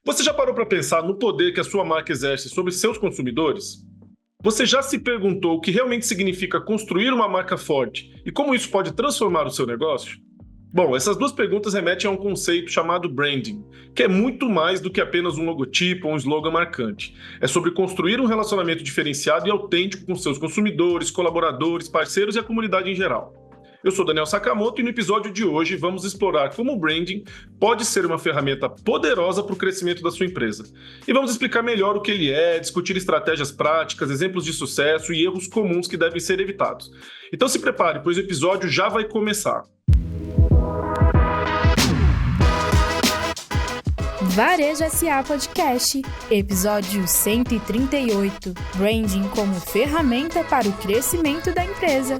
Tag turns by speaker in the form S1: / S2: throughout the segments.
S1: Você já parou para pensar no poder que a sua marca exerce sobre seus consumidores? Você já se perguntou o que realmente significa construir uma marca forte e como isso pode transformar o seu negócio? Bom, essas duas perguntas remetem a um conceito chamado branding, que é muito mais do que apenas um logotipo ou um slogan marcante. É sobre construir um relacionamento diferenciado e autêntico com seus consumidores, colaboradores, parceiros e a comunidade em geral. Eu sou Daniel Sakamoto e no episódio de hoje vamos explorar como o branding pode ser uma ferramenta poderosa para o crescimento da sua empresa. E vamos explicar melhor o que ele é, discutir estratégias práticas, exemplos de sucesso e erros comuns que devem ser evitados. Então se prepare, pois o episódio já vai começar.
S2: Varejo SA Podcast, episódio 138, Branding como ferramenta para o crescimento da empresa.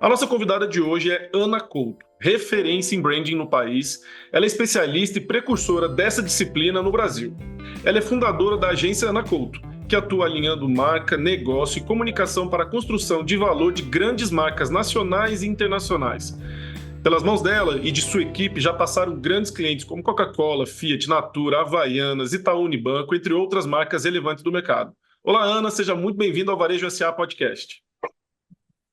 S1: A nossa convidada de hoje é Ana Couto, referência em branding no país. Ela é especialista e precursora dessa disciplina no Brasil. Ela é fundadora da agência Ana Couto, que atua alinhando marca, negócio e comunicação para a construção de valor de grandes marcas nacionais e internacionais. Pelas mãos dela e de sua equipe já passaram grandes clientes como Coca-Cola, Fiat, Natura, Havaianas, Itaú Unibanco, entre outras marcas relevantes do mercado. Olá, Ana, seja muito bem-vinda ao Varejo SA Podcast.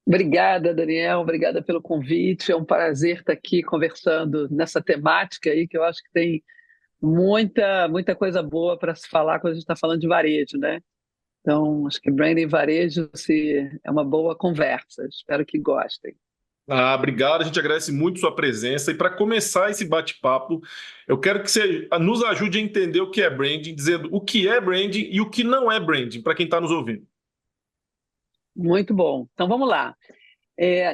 S3: Obrigada, Daniel, obrigada pelo convite. É um prazer estar aqui conversando nessa temática aí, que eu acho que tem muita coisa boa para se falar quando a gente está falando de varejo, né? Então, acho que branding e varejo é uma boa conversa. Espero que gostem.
S1: Obrigado, a gente agradece muito sua presença. E para começar esse bate-papo, eu quero que você nos ajude a entender o que é branding, dizendo o que é branding e o que não é branding, para quem está nos ouvindo.
S3: Muito bom. Então, vamos lá.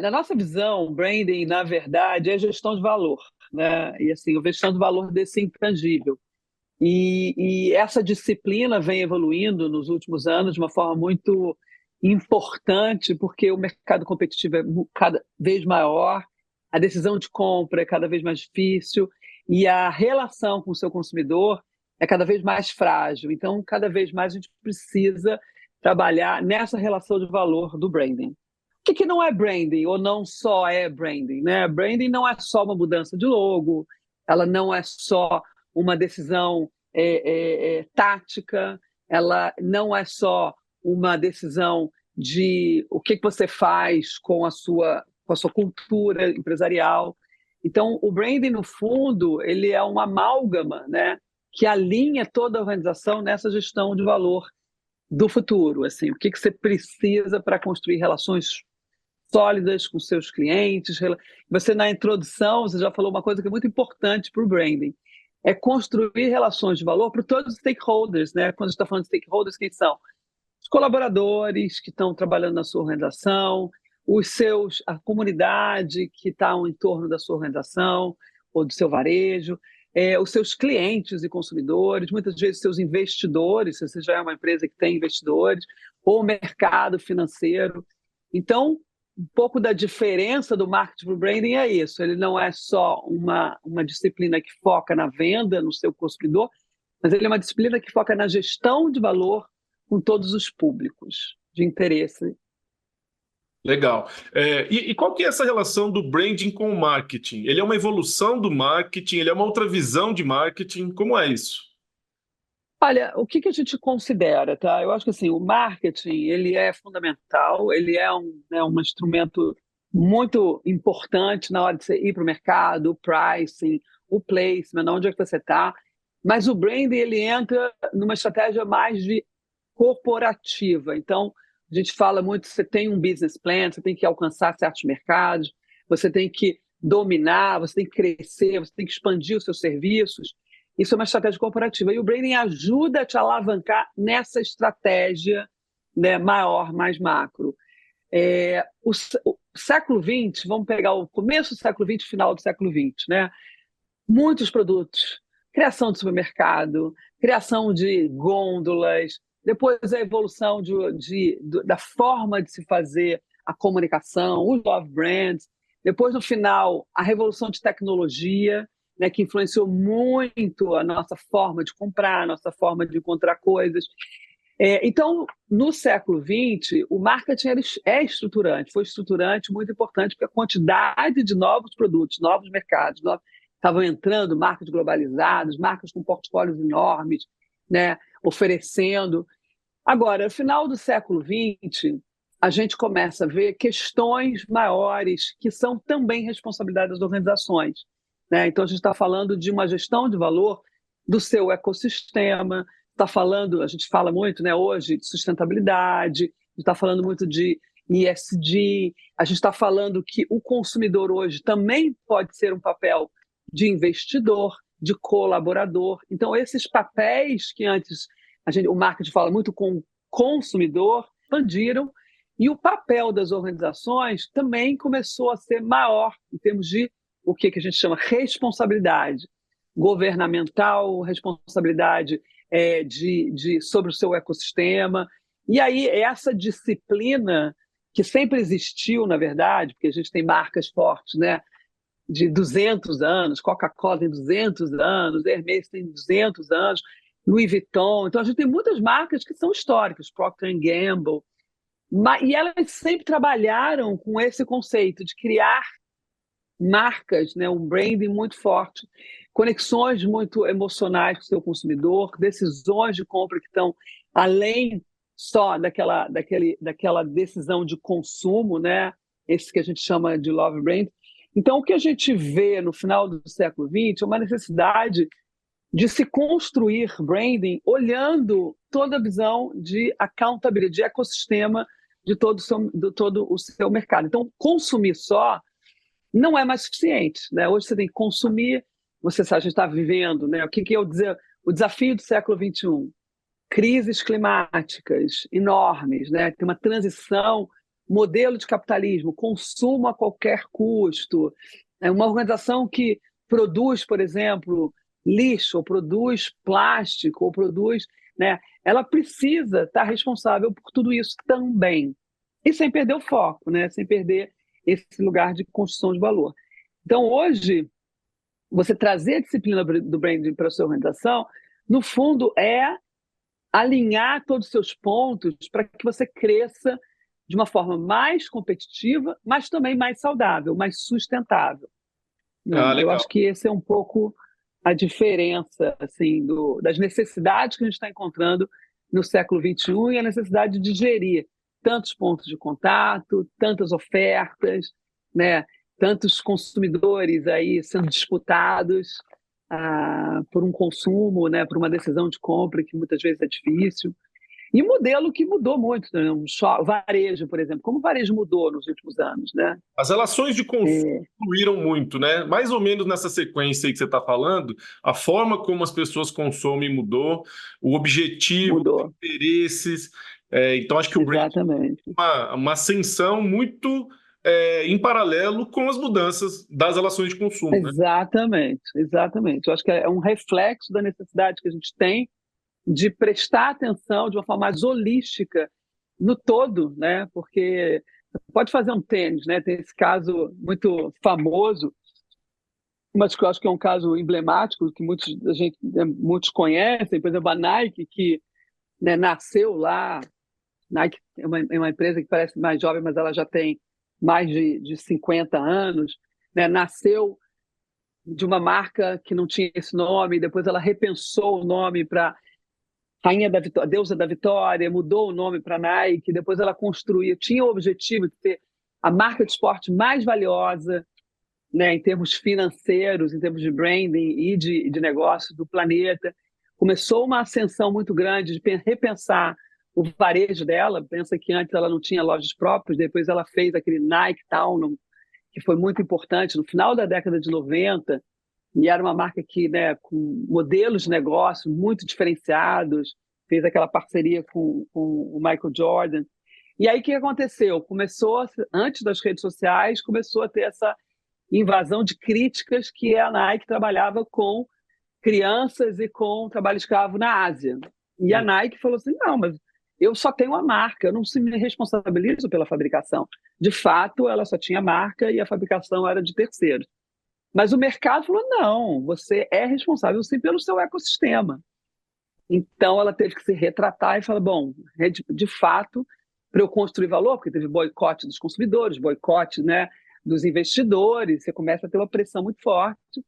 S3: Na nossa visão, branding, na verdade, é gestão de valor, né? E assim, a gestão de valor desse intangível. E essa disciplina vem evoluindo nos últimos anos de uma forma muito importante, porque o mercado competitivo é cada vez maior, a decisão de compra é cada vez mais difícil e a relação com o seu consumidor é cada vez mais frágil. Então, cada vez mais a gente precisa trabalhar nessa relação de valor do branding. O que não é branding ou não só é branding, né? Branding não é só uma mudança de logo, ela não é só uma decisão tática, ela não é só uma decisão de o que você faz com a sua cultura empresarial. Então, o branding, no fundo, ele é uma amálgama, né, que alinha toda a organização nessa gestão de valor do futuro. Assim, o que você precisa para construir relações sólidas com seus clientes. Você, na introdução, você já falou uma coisa que é muito importante para o branding, é construir relações de valor para todos os stakeholders, né? Quando a gente está falando de stakeholders, quem são? Os colaboradores que estão trabalhando na sua organização, a comunidade que está ao entorno da sua organização ou do seu varejo, os seus clientes e consumidores, muitas vezes seus investidores, se você já é uma empresa que tem investidores, ou o mercado financeiro. Então, um pouco da diferença do marketing para o branding é isso. Ele não é só uma disciplina que foca na venda, no seu consumidor, mas ele é uma disciplina que foca na gestão de valor com todos os públicos de interesse.
S1: Legal. E qual que é essa relação do branding com o marketing? Ele é uma evolução do marketing? Ele é uma outra visão de marketing? Como é isso?
S3: Olha, o que a gente considera, tá? Eu acho que assim, o marketing ele é fundamental, ele é um instrumento muito importante na hora de você ir para o mercado, o pricing, o placement, onde é que você está. Mas o branding ele entra numa estratégia mais de corporativa. Então, a gente fala muito, você tem um business plan, você tem que alcançar certos mercados, você tem que dominar, você tem que crescer, você tem que expandir os seus serviços. Isso é uma estratégia corporativa. E o branding ajuda a te alavancar nessa estratégia, né, maior, mais macro. O século XX, vamos pegar o começo do século XX, final do século XX, né? Muitos produtos, criação de supermercado, criação de gôndolas, depois a evolução da forma de se fazer a comunicação, os love brands, depois, no final, a revolução de tecnologia, né, que influenciou muito a nossa forma de comprar, a nossa forma de encontrar coisas. Então, no século XX, o marketing foi estruturante, muito importante, porque a quantidade de novos produtos, novos mercados, estavam entrando, marcas globalizadas, marcas com portfólios enormes, né, oferecendo. Agora, no final do século XX, a gente começa a ver questões maiores que são também responsabilidade das organizações, né? Então, a gente está falando de uma gestão de valor do seu ecossistema, a gente fala muito, né, hoje de sustentabilidade, a gente está falando muito de ESG, a gente está falando que o consumidor hoje também pode ser um papel de investidor, de colaborador. Então, esses papéis que antes o marketing fala muito com o consumidor, expandiram, e o papel das organizações também começou a ser maior em termos de o que a gente chama responsabilidade governamental, responsabilidade sobre o seu ecossistema. E aí, essa disciplina que sempre existiu, na verdade, porque a gente tem marcas fortes, né, de 200 anos, Coca-Cola tem 200 anos, Hermès tem 200 anos, Louis Vuitton. Então, a gente tem muitas marcas que são históricas, Procter & Gamble, e elas sempre trabalharam com esse conceito de criar marcas, né, um branding muito forte, conexões muito emocionais com o seu consumidor, decisões de compra que estão além só daquela decisão de consumo, né, esse que a gente chama de love brand. Então, o que a gente vê no final do século XX é uma necessidade de se construir branding olhando toda a visão de accountability, de ecossistema de todo o seu mercado. Então, consumir só não é mais suficiente, né? Hoje você tem que consumir, você sabe, a gente está vivendo, né? O que eu dizer? O desafio do século XXI, crises climáticas enormes, né? Tem uma transição, modelo de capitalismo, consumo a qualquer custo, uma organização que produz, por exemplo, lixo, ou produz plástico, ou produz, né? Ela precisa estar responsável por tudo isso também, e sem perder o foco, né? Sem perder esse lugar de construção de valor. Então, hoje, você trazer a disciplina do branding para a sua organização, no fundo, é alinhar todos os seus pontos para que você cresça de uma forma mais competitiva, mas também mais saudável, mais sustentável. Eu acho que esse é um pouco a diferença assim, das necessidades que a gente está encontrando no século XXI e a necessidade de gerir tantos pontos de contato, tantas ofertas, né? Tantos consumidores aí sendo disputados por um consumo, né? Por uma decisão de compra que muitas vezes é difícil. E um modelo que mudou muito, né? Varejo, por exemplo. Como o varejo mudou nos últimos anos, né?
S1: As relações de consumo fluíram muito, né? Mais ou menos nessa sequência aí que você está falando, a forma como as pessoas consomem mudou, o objetivo, os interesses. Então, acho que o brand tem uma ascensão muito em paralelo com as mudanças das relações de consumo.
S3: Exatamente, né? Exatamente. Eu acho que é um reflexo da necessidade que a gente tem de prestar atenção de uma forma mais holística no todo, né? Porque pode fazer um tênis, né? Tem esse caso muito famoso, mas que eu acho que é um caso emblemático que muitos conhecem, por exemplo, a Nike, que, né, nasceu lá. Nike é uma empresa que parece mais jovem, mas ela já tem mais de 50 anos, né? Nasceu de uma marca que não tinha esse nome, depois ela repensou o nome para Rainha da Vitória, Deusa da Vitória, mudou o nome para Nike, depois ela tinha o objetivo de ter a marca de esporte mais valiosa, né, em termos financeiros, em termos de branding e de negócio do planeta. Começou uma ascensão muito grande de repensar o varejo dela. Pensa que antes ela não tinha lojas próprias, depois ela fez aquele Nike Town, que foi muito importante no final da década de 90, e era uma marca que, né, com modelos de negócio muito diferenciados, fez aquela parceria com o Michael Jordan. E aí o que aconteceu? Antes das redes sociais, começou a ter essa invasão de críticas que a Nike trabalhava com crianças e com trabalho escravo na Ásia. E a Nike falou assim, não, mas eu só tenho a marca, eu não me responsabilizo pela fabricação. De fato, ela só tinha marca e a fabricação era de terceiros. Mas o mercado falou, não, você é responsável sim pelo seu ecossistema. Então, ela teve que se retratar e falar, bom, de fato, para eu construir valor, porque teve boicote dos consumidores, boicote, né, dos investidores, você começa a ter uma pressão muito forte.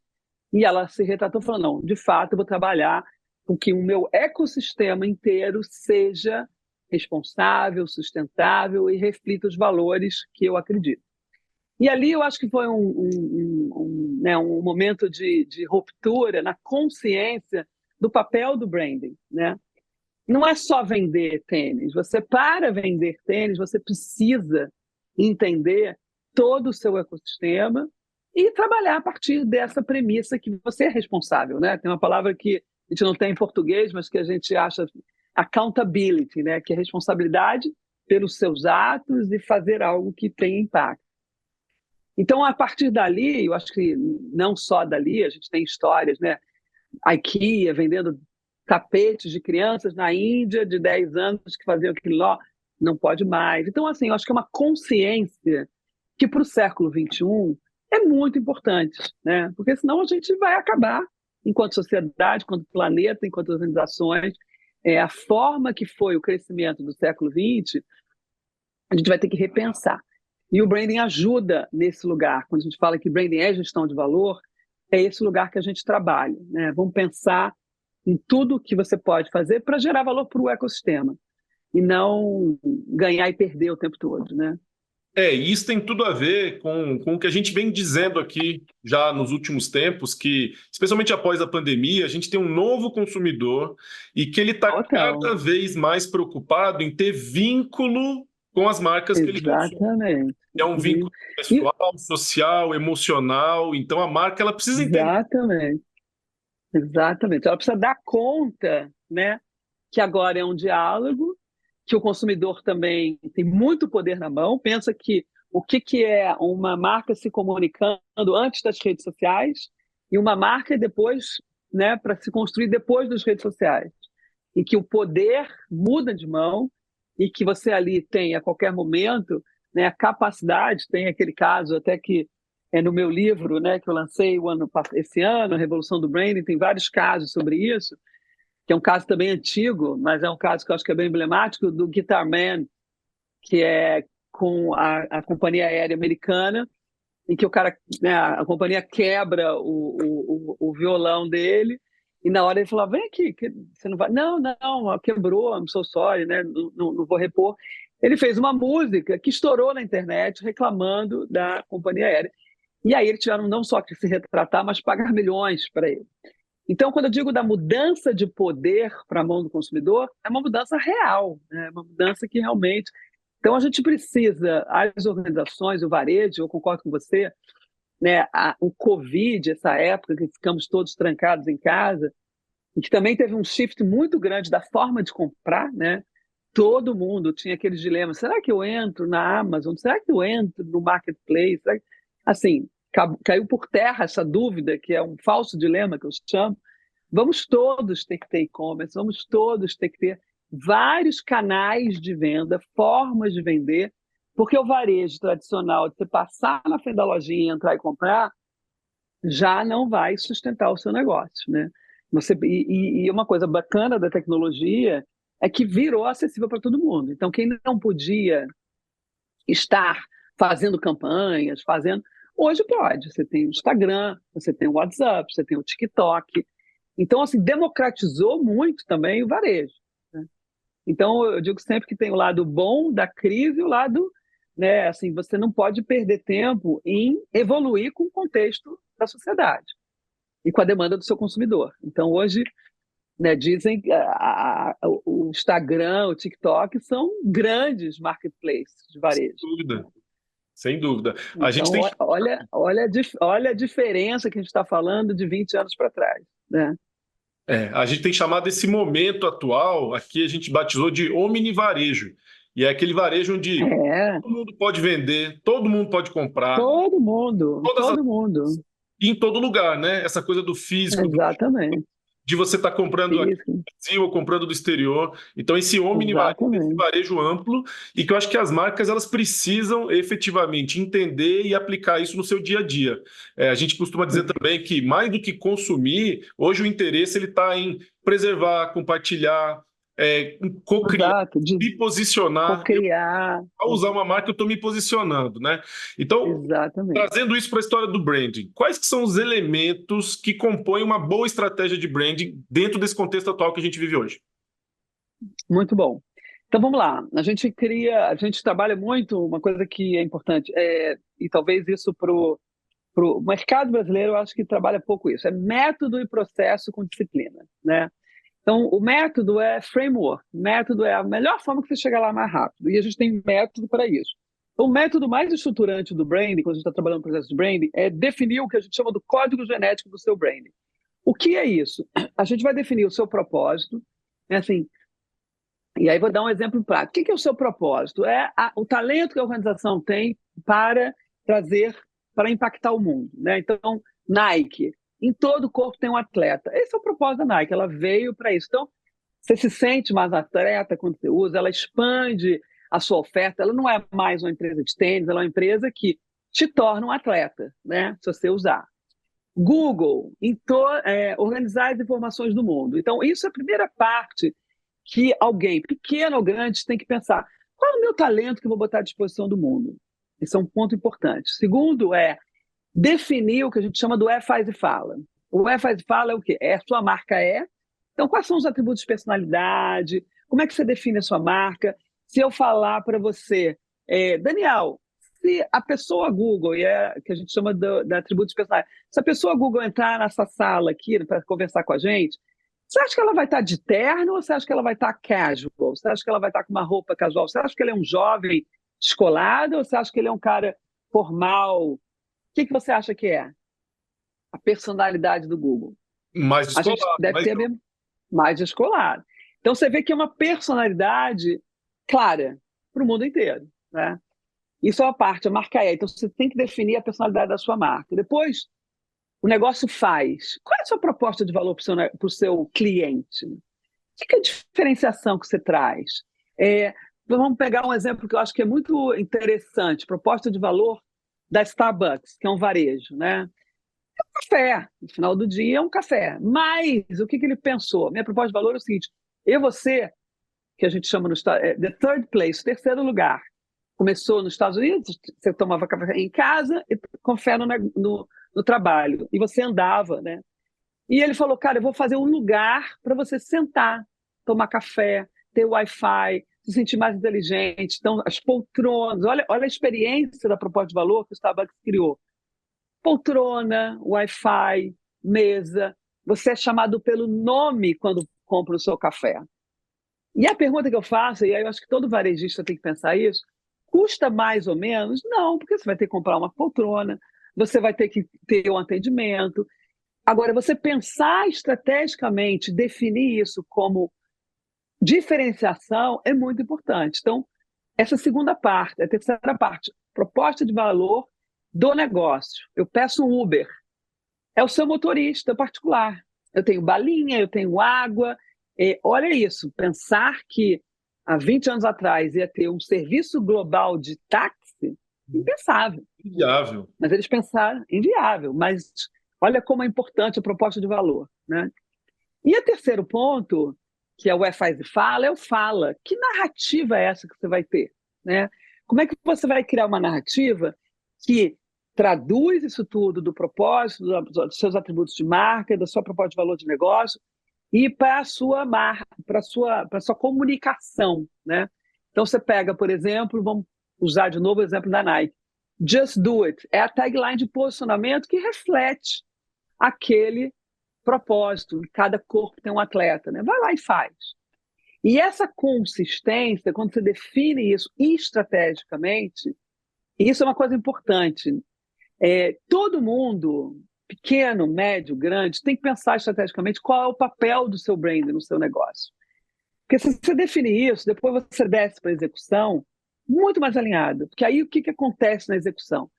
S3: E ela se retratou e falou, não, de fato, eu vou trabalhar com que o meu ecossistema inteiro seja responsável, sustentável e reflita os valores que eu acredito. E ali eu acho que foi né, um momento de ruptura na consciência do papel do branding, né? Não é só vender tênis. Você, para vender tênis, você precisa entender todo o seu ecossistema e trabalhar a partir dessa premissa que você é responsável, né? Tem uma palavra que a gente não tem em português, mas que a gente acha accountability, né? Que é responsabilidade pelos seus atos e fazer algo que tenha impacto. Então, a partir dali, eu acho que não só dali, a gente tem histórias, né? A IKEA vendendo tapetes de crianças na Índia de 10 anos que faziam aquilo lá, não pode mais. Então, assim, eu acho que é uma consciência que para o século XXI é muito importante, né? Porque senão a gente vai acabar, enquanto sociedade, enquanto planeta, enquanto organizações. A forma que foi o crescimento do século XX, a gente vai ter que repensar. E o branding ajuda nesse lugar. Quando a gente fala que branding é gestão de valor, é esse lugar que a gente trabalha, né? Vamos pensar em tudo que você pode fazer para gerar valor para o ecossistema e não ganhar e perder o tempo todo, né?
S1: E isso tem tudo a ver com o que a gente vem dizendo aqui já nos últimos tempos, que, especialmente após a pandemia, a gente tem um novo consumidor e que ele está cada vez mais preocupado em ter vínculo com as marcas que ele consome.
S3: Exatamente.
S1: É um vínculo pessoal, social, emocional. Então, a marca ela precisa entender.
S3: Exatamente. Ela precisa dar conta, né, que agora é um diálogo, que o consumidor também tem muito poder na mão. Pensa que o que é uma marca se comunicando antes das redes sociais e uma marca depois, né, para se construir depois das redes sociais. E que o poder muda de mão e que você ali tem, a qualquer momento, né, a capacidade, tem aquele caso até que é no meu livro, né, que eu lancei esse ano, A Revolução do Branding, tem vários casos sobre isso, que é um caso também antigo, mas é um caso que eu acho que é bem emblemático, do Guitar Man, que é com a companhia aérea americana, em que o cara, né, a companhia quebra o violão dele, e na hora ele falou, vem aqui, você não vai... Não, quebrou, I'm so sorry, né, não vou repor. Ele fez uma música que estourou na internet reclamando da companhia aérea. E aí eles tiveram não só que se retratar, mas pagar milhões para ele. Então, quando eu digo da mudança de poder para a mão do consumidor, é uma mudança real, né? Uma mudança que realmente... Então, a gente precisa, as organizações, o varejo, eu concordo com você, né? O Covid, essa época que ficamos todos trancados em casa, e que também teve um shift muito grande da forma de comprar, né? Todo mundo tinha aquele dilema, será que eu entro na Amazon? Será que eu entro no Marketplace? Assim, caiu por terra essa dúvida, que é um falso dilema que eu chamo. Vamos todos ter que ter e-commerce, vamos todos ter que ter vários canais de venda, formas de vender, porque o varejo tradicional, de você passar na frente da lojinha, entrar e comprar, já não vai sustentar o seu negócio, né? E uma coisa bacana da tecnologia é que virou acessível para todo mundo. Então, quem não podia estar fazendo campanhas, hoje pode. Você tem o Instagram, você tem o WhatsApp, você tem o TikTok. Então, assim, democratizou muito também o varejo, né? Então, eu digo sempre que tem o lado bom da crise e o lado, né, assim, você não pode perder tempo em evoluir com o contexto da sociedade e com a demanda do seu consumidor. Então, hoje, né, dizem que o Instagram, o TikTok são grandes marketplaces de varejo.
S1: Sem dúvida. Sem dúvida.
S3: Então, olha a diferença que a gente está falando de 20 anos para trás, né?
S1: A gente tem chamado esse momento atual, aqui a gente batizou de omnivarejo. E é aquele varejo onde todo mundo pode vender, todo mundo pode comprar.
S3: Todo mundo.
S1: E em todo lugar, né? Essa coisa do físico.
S3: Exatamente.
S1: de você estar comprando aqui
S3: Isso,
S1: no Brasil ou comprando do exterior. Então, esse omnivarejo, esse
S3: exatamente.
S1: varejo amplo, e que eu acho que as marcas elas precisam efetivamente entender e aplicar isso no seu dia a dia. A gente costuma dizer também que, mais do que consumir, hoje o interesse ele está em preservar, compartilhar, em co-criar,
S3: Exato, de
S1: se posicionar.
S3: co-criar.
S1: Ao usar uma marca, eu estou me posicionando, né? Então,
S3: Exatamente.
S1: trazendo isso para a história do branding, quais que são os elementos que compõem uma boa estratégia de branding dentro desse contexto atual que a gente vive hoje?
S3: Muito bom. Então vamos lá. A gente trabalha muito, uma coisa que é importante, e talvez isso para o mercado brasileiro, eu acho que trabalha pouco isso, é método e processo com disciplina, né? Então, o método é framework, método é a melhor forma que você chega lá mais rápido, e a gente tem método para isso. Então, o método mais estruturante do branding, quando a gente está trabalhando no processo de branding, é definir o que a gente chama do código genético do seu branding. O que é isso? A gente vai definir o seu propósito, né, assim, e aí vou dar um exemplo prático. O que é o seu propósito? O talento que a organização tem para trazer, para impactar o mundo, né? Então, Nike, em todo o corpo tem um atleta. Esse é o propósito da Nike, ela veio para isso. Então, você se sente mais atleta quando você usa, ela expande a sua oferta, ela não é mais uma empresa de tênis, ela é uma empresa que te torna um atleta, né? Se você usar. Google, organizar as informações do mundo. Então, isso é a primeira parte que alguém, pequeno ou grande, tem que pensar: qual é o meu talento que eu vou botar à disposição do mundo? Esse é um ponto importante. Segundo definir o que a gente chama do faz e fala. O faz e fala é o quê? A sua marca é. Então, quais são os atributos de personalidade? Como é que você define a sua marca? Se eu falar para você, Daniel, se a pessoa Google, que a gente chama de atributos de personalidade, se a pessoa Google entrar nessa sala aqui para conversar com a gente, você acha que ela vai estar de terno ou você acha que ela vai estar casual? Você acha que ela vai estar com uma roupa casual? Você acha que ele é um jovem descolado ou você acha que ele é um cara formal? O que você acha que é a personalidade do Google?
S1: Mais
S3: A gente
S1: descolado,
S3: deve ter mais descolado. Então você vê que é uma personalidade clara para o mundo inteiro, né? Isso é uma parte, a marca é. Então você tem que definir a personalidade da sua marca. Depois, o negócio faz. Qual é a sua proposta de valor para o seu cliente? O que é a diferenciação que você traz? Vamos pegar um exemplo que eu acho que é muito interessante: proposta de valor da Starbucks, que é um varejo, né? É um café, no final do dia é um café. Mas o que ele pensou? Minha proposta de valor é o seguinte: você, que a gente chama the third place, terceiro lugar. Começou nos Estados Unidos, você tomava café em casa e café no trabalho, e você andava, né? E ele falou: cara, eu vou fazer um lugar para você sentar, tomar café, ter Wi-Fi, se sentir mais inteligente. Então, as poltronas, olha a experiência da proposta de valor que o Starbucks criou. Poltrona, Wi-Fi, mesa, você é chamado pelo nome quando compra o seu café. E a pergunta que eu faço, e aí eu acho que todo varejista tem que pensar isso: custa mais ou menos? Não, porque você vai ter que comprar uma poltrona, você vai ter que ter um atendimento. Agora, você pensar estrategicamente, definir isso como diferenciação é muito importante. Então, essa segunda parte, a terceira parte, proposta de valor do negócio. Eu peço um Uber, é o seu motorista particular. Eu tenho balinha, eu tenho água. Olha isso, pensar que há 20 anos atrás ia ter um serviço global de táxi, impensável.
S1: Inviável.
S3: Mas eles pensaram, inviável, mas olha como é importante a proposta de valor, né? E o terceiro ponto, que é o faz e fala, é o fala. Que narrativa é essa que você vai ter, né? Como é que você vai criar uma narrativa que traduz isso tudo do propósito, dos seus atributos de marca, da sua proposta de valor de negócio e para a sua marca, para a sua comunicação, né? Então você pega, por exemplo, vamos usar de novo o exemplo da Nike. Just do it. É a tagline de posicionamento que reflete aquele propósito. Cada corpo tem um atleta, né? Vai lá e faz. E essa consistência, quando você define isso estrategicamente, isso é uma coisa importante. Todo mundo, pequeno, médio, grande, tem que pensar estrategicamente qual é o papel do seu brand no seu negócio. Porque se você definir isso, depois você desce para a execução muito mais alinhado. Porque aí o que acontece na execução?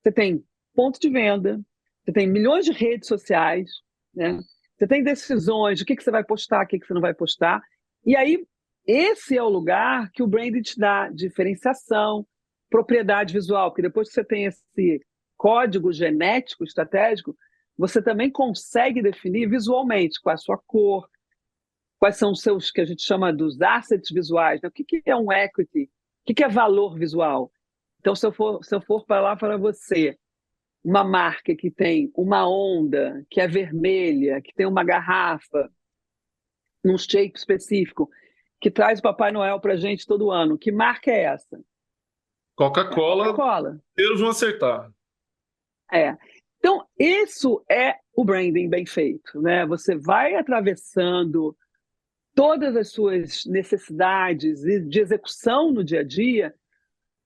S3: Você tem ponto de venda, você tem milhões de redes sociais, né? Você tem decisões, o que você vai postar, o que você não vai postar. E aí, esse é o lugar que o branding te dá diferenciação, propriedade visual, porque depois que você tem esse código genético estratégico, você também consegue definir visualmente qual é a sua cor, quais são os seus, que a gente chama dos assets visuais, né? O que é um equity? O que é valor visual? Então, se eu for falar para você uma marca que tem uma onda, que é vermelha, que tem uma garrafa, num shape específico, que traz o Papai Noel para a gente todo ano, que marca é essa?
S1: Coca-Cola,
S3: Coca-Cola.
S1: eles vão acertar.
S3: Então, isso é o branding bem feito, né? Você vai atravessando todas as suas necessidades de execução no dia a dia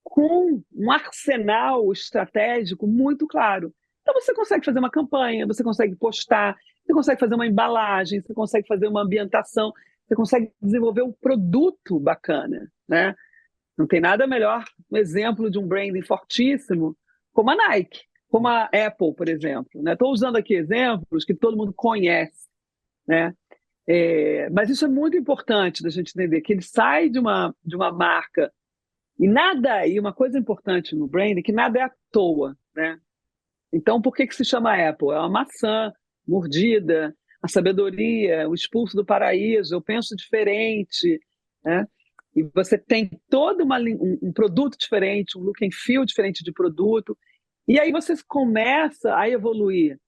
S3: com um arsenal estratégico muito claro. Então, você consegue fazer uma campanha, você consegue postar, você consegue fazer uma embalagem, você consegue fazer uma ambientação, você consegue desenvolver um produto bacana, né? Não tem nada melhor um exemplo de um branding fortíssimo como a Nike, como a Apple, por exemplo. Estou usando aqui exemplos que todo mundo conhece, né? Mas isso é muito importante da gente entender, que ele sai de uma marca e uma coisa importante no branding, que nada é à toa, né? Então, por que se chama Apple? É uma maçã mordida, a sabedoria, o expulso do paraíso, eu penso diferente, né? E você tem todo um produto diferente, um look and feel diferente de produto, e aí você começa a evoluir.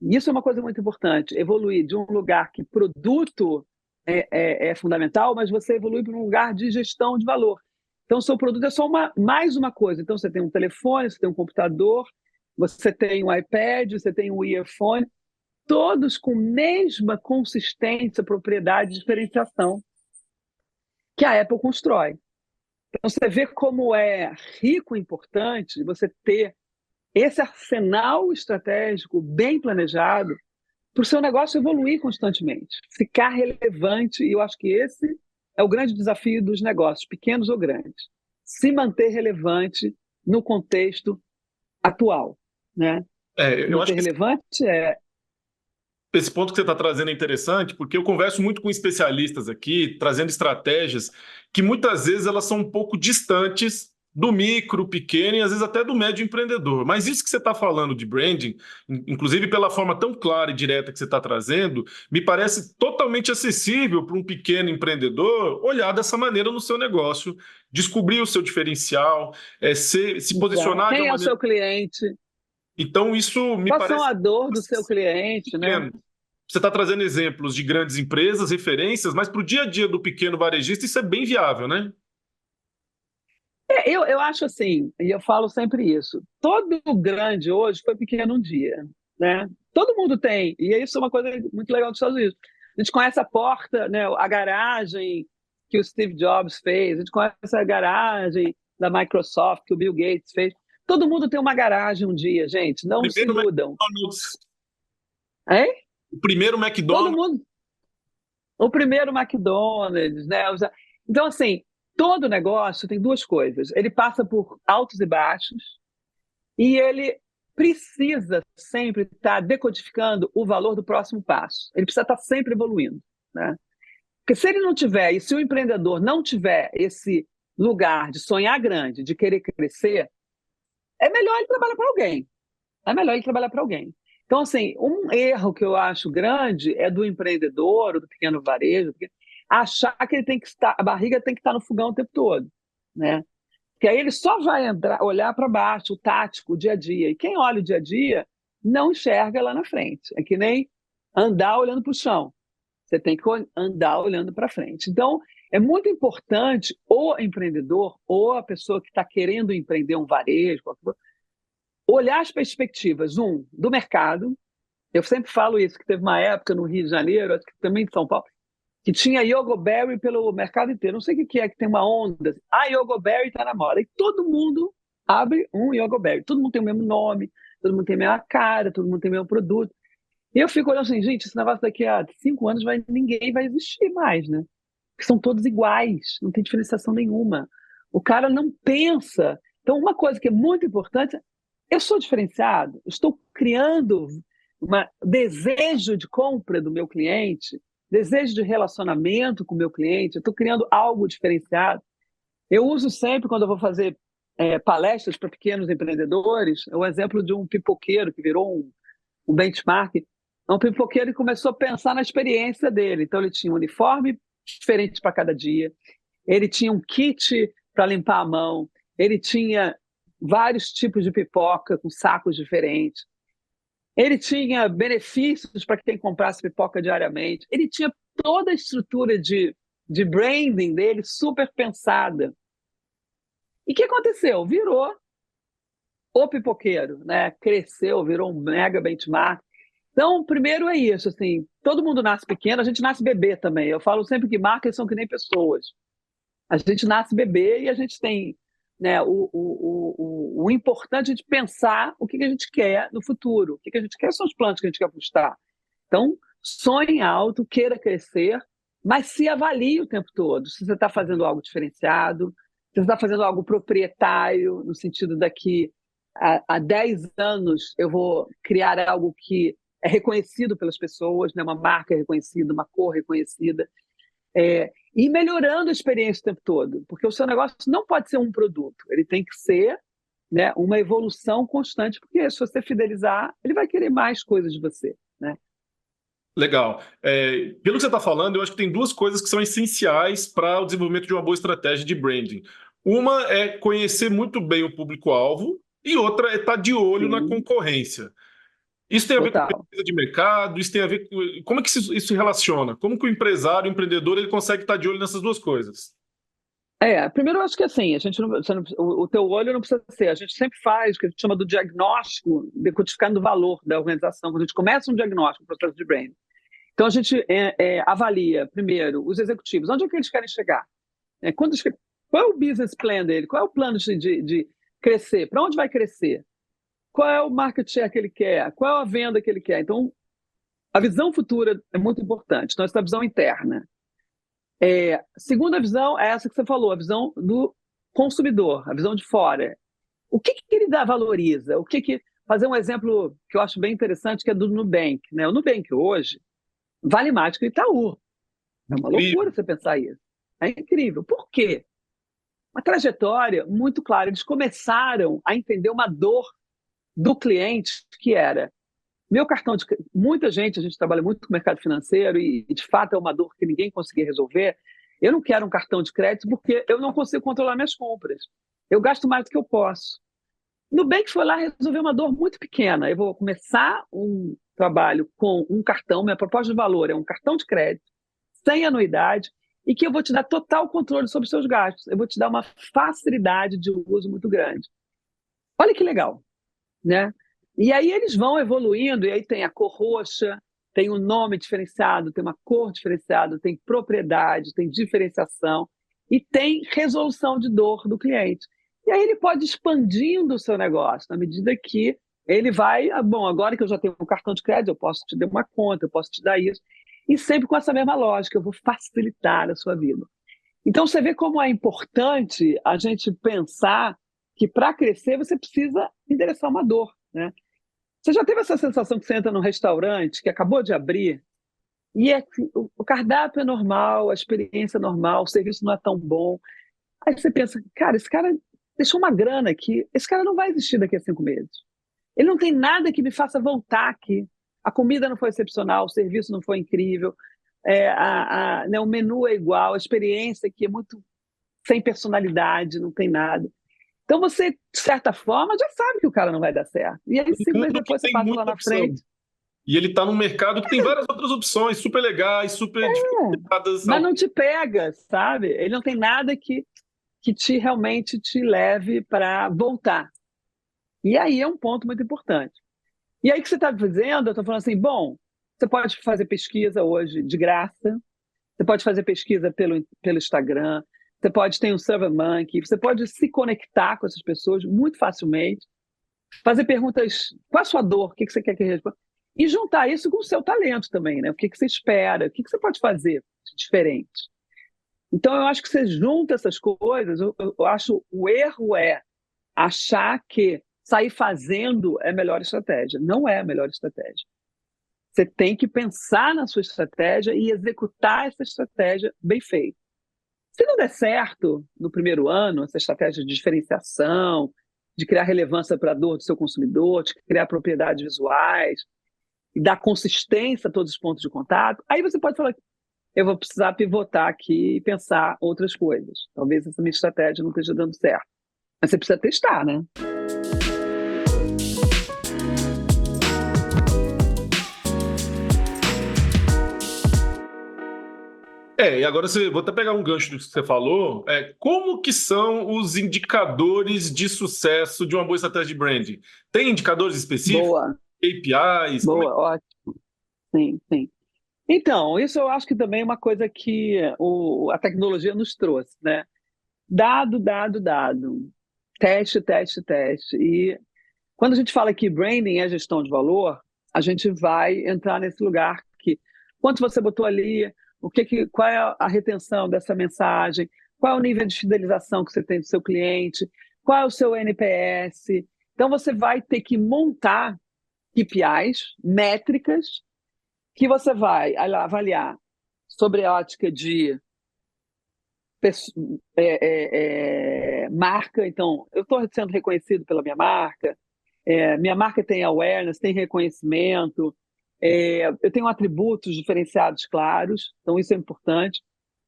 S3: E isso é uma coisa muito importante, evoluir de um lugar que produto é fundamental, mas você evolui para um lugar de gestão de valor. Então, o seu produto é só mais uma coisa. Então, você tem um telefone, você tem um computador, você tem um iPad, você tem um earphone, todos com mesma consistência, propriedade e diferenciação que a Apple constrói. Então, você vê como é rico e importante você ter esse arsenal estratégico bem planejado para o seu negócio evoluir constantemente, ficar relevante, e eu acho que esse é o grande desafio dos negócios, pequenos ou grandes, se manter relevante no contexto atual, né?
S1: Eu acho que
S3: relevante
S1: esse ponto que você está trazendo é interessante, porque eu converso muito com especialistas aqui, trazendo estratégias que muitas vezes elas são um pouco distantes do micro, pequeno e às vezes até do médio empreendedor. Mas isso que você está falando de branding, inclusive pela forma tão clara e direta que você está trazendo, me parece totalmente acessível para um pequeno empreendedor olhar dessa maneira no seu negócio, descobrir o seu diferencial, se posicionar de uma
S3: maneira... Quem é o seu cliente?
S1: Então, isso me
S3: Qual
S1: parece...
S3: a dor do seu cliente, né?
S1: Você está trazendo exemplos de grandes empresas, referências, mas para o dia a dia do pequeno varejista isso é bem viável, né?
S3: Eu acho assim, e eu falo sempre isso, todo grande hoje foi pequeno um dia, né? Todo mundo tem, e isso é uma coisa muito legal dos Estados Unidos. A gente conhece a porta, né, a garagem que o Steve Jobs fez, a gente conhece a garagem da Microsoft que o Bill Gates fez. Todo mundo tem uma garagem um dia, gente, não se iludam.
S1: O primeiro McDonald's.
S3: Todo mundo. O primeiro McDonald's, né? Então, assim, todo negócio tem duas coisas. Ele passa por altos e baixos e ele precisa sempre estar decodificando o valor do próximo passo. Ele precisa estar sempre evoluindo, né? Porque se ele não tiver, e se o empreendedor não tiver esse lugar de sonhar grande, de querer crescer, é melhor ele trabalhar para alguém. É melhor ele trabalhar para alguém. Então, assim, um erro que eu acho grande é do empreendedor, ou do pequeno varejo, achar que ele tem que estar, a barriga tem que estar no fogão o tempo todo, né? Porque aí ele só vai olhar para baixo, o tático, o dia a dia. E quem olha o dia a dia não enxerga lá na frente. É que nem andar olhando para o chão. Você tem que andar olhando para frente. Então, é muito importante o empreendedor ou a pessoa que está querendo empreender um varejo, olhar as perspectivas, do mercado. Eu sempre falo isso, que teve uma época no Rio de Janeiro, acho que também em São Paulo, que tinha Yogoberry pelo mercado inteiro. Não sei o que é que tem uma onda. Yogoberry está na moda. E todo mundo abre um Yogoberry. Todo mundo tem o mesmo nome, todo mundo tem a mesma cara, todo mundo tem o mesmo produto. E eu fico olhando assim, gente, esse negócio daqui a 5 anos ninguém vai existir mais, né? Porque são todos iguais, não tem diferenciação nenhuma. O cara não pensa. Então, uma coisa que é muito importante, eu sou diferenciado, estou criando desejo de compra do meu cliente, desejo de relacionamento com o meu cliente, eu estou criando algo diferenciado. Eu uso sempre, quando eu vou fazer palestras para pequenos empreendedores, o exemplo de um pipoqueiro que virou um benchmark. Um pipoqueiro que começou a pensar na experiência dele. Então, ele tinha um uniforme diferente para cada dia, ele tinha um kit para limpar a mão, ele tinha vários tipos de pipoca com sacos diferentes, ele tinha benefícios para quem comprasse pipoca diariamente, ele tinha toda a estrutura de branding dele super pensada. E o que aconteceu? Virou o pipoqueiro, né? Cresceu, virou um mega benchmark. Então, primeiro é isso, assim, todo mundo nasce pequeno, a gente nasce bebê também. Eu falo sempre que marcas são que nem pessoas. A gente nasce bebê e a gente tem, né, o importante de pensar o que a gente quer no futuro. O que a gente quer são os planos que a gente quer apostar. Então, sonhe alto, queira crescer, mas se avalie o tempo todo. Se você está fazendo algo diferenciado, se você está fazendo algo proprietário, no sentido daqui a 10 anos eu vou criar algo que é reconhecido pelas pessoas, né? Uma marca reconhecida, uma cor reconhecida, e melhorando a experiência o tempo todo, porque o seu negócio não pode ser um produto, ele tem que ser, né, uma evolução constante, porque se você fidelizar, ele vai querer mais coisas de você, né?
S1: Legal. Pelo que você está falando, eu acho que tem duas coisas que são essenciais para o desenvolvimento de uma boa estratégia de branding. Uma é conhecer muito bem o público-alvo e outra é estar de olho na concorrência. Isso tem a ver com pesquisa de mercado, isso tem a ver com... Como é que isso se relaciona? Como que o empresário, o empreendedor, ele consegue estar de olho nessas duas coisas?
S3: Primeiro eu acho que assim, o teu olho não precisa ser, a gente sempre faz o que a gente chama do diagnóstico, decodificando o valor da organização, quando a gente começa um diagnóstico, um processo de branding. Então a gente avalia, primeiro, os executivos, onde é que eles querem chegar? Qual é o business plan dele? Qual é o plano de crescer? Para onde vai crescer? Qual é o market share que ele quer? Qual é a venda que ele quer? Então, a visão futura é muito importante. Então, essa visão interna. Segunda visão é essa que você falou, a visão do consumidor, a visão de fora. O que ele valoriza? Fazer um exemplo que eu acho bem interessante, que é do Nubank, né? O Nubank hoje vale mais que o Itaú. É uma loucura você pensar isso. É incrível. Por quê? Uma trajetória muito clara. Eles começaram a entender uma dor do cliente, que era meu cartão de crédito. Muita gente, a gente trabalha muito com o mercado financeiro e de fato é uma dor que ninguém conseguia resolver. Eu não quero um cartão de crédito porque eu não consigo controlar minhas compras. Eu gasto mais do que eu posso. Nubank foi lá resolver uma dor muito pequena. Eu vou começar um trabalho com um cartão, minha proposta de valor é um cartão de crédito, sem anuidade, e que eu vou te dar total controle sobre os seus gastos. Eu vou te dar uma facilidade de uso muito grande. Olha que legal, né? E aí eles vão evoluindo, e aí tem a cor roxa, tem um nome diferenciado, tem uma cor diferenciada, tem propriedade, tem diferenciação e tem resolução de dor do cliente. E aí ele pode ir expandindo o seu negócio, na medida que ele vai, agora que eu já tenho um cartão de crédito, eu posso te dar uma conta, eu posso te dar isso, e sempre com essa mesma lógica, eu vou facilitar a sua vida. Então você vê como é importante a gente pensar que para crescer você precisa endereçar uma dor, né? Você já teve essa sensação que você entra num restaurante que acabou de abrir e o cardápio é normal, a experiência é normal, o serviço não é tão bom. Aí você pensa, cara, esse cara deixou uma grana aqui, esse cara não vai existir daqui a 5 meses. Ele não tem nada que me faça voltar aqui. A comida não foi excepcional, o serviço não foi incrível, né, o menu é igual, a experiência aqui é muito sem personalidade, não tem nada. Então você, de certa forma, já sabe que o cara não vai dar certo. E aí 5 meses depois você passa lá na frente.
S1: E ele está num mercado que tem várias outras opções, super legais, super diferenciadas.
S3: Mas não te pega, sabe? Ele não tem nada que realmente te leve para voltar. E aí é um ponto muito importante. E aí o que você está dizendo, eu estou falando assim, bom, você pode fazer pesquisa hoje de graça, você pode fazer pesquisa pelo Instagram, você pode ter um SurveyMonkey, você pode se conectar com essas pessoas muito facilmente, fazer perguntas, qual a sua dor, o que você quer que responda, e juntar isso com o seu talento também, né? O que você espera, o que você pode fazer de diferente. Então, eu acho que você junta essas coisas, eu acho o erro é achar que sair fazendo é a melhor estratégia. Não é a melhor estratégia. Você tem que pensar na sua estratégia e executar essa estratégia bem feita. Se não der certo no primeiro ano, essa estratégia de diferenciação, de criar relevância para a dor do seu consumidor, de criar propriedades visuais, e dar consistência a todos os pontos de contato, aí você pode falar, eu vou precisar pivotar aqui e pensar outras coisas. Talvez essa minha estratégia não esteja dando certo. Mas você precisa testar, né?
S1: E agora vou até pegar um gancho do que você falou. Como que são os indicadores de sucesso de uma boa estratégia de branding? Tem indicadores específicos?
S3: Boa.
S1: KPIs?
S3: Boa, ótimo. Sim, sim. Então, isso eu acho que também é uma coisa que a tecnologia nos trouxe, né? Dado, dado, dado. Teste, teste, teste. E quando a gente fala que branding é gestão de valor, a gente vai entrar nesse lugar que quanto você botou ali, qual é a retenção dessa mensagem, qual é o nível de fidelização que você tem do seu cliente, qual é o seu NPS. Então, você vai ter que montar KPIs, métricas, que você vai avaliar sobre a ótica de marca. Então, eu estou sendo reconhecido pela minha marca tem awareness, tem reconhecimento, eu tenho atributos diferenciados claros, então isso é importante.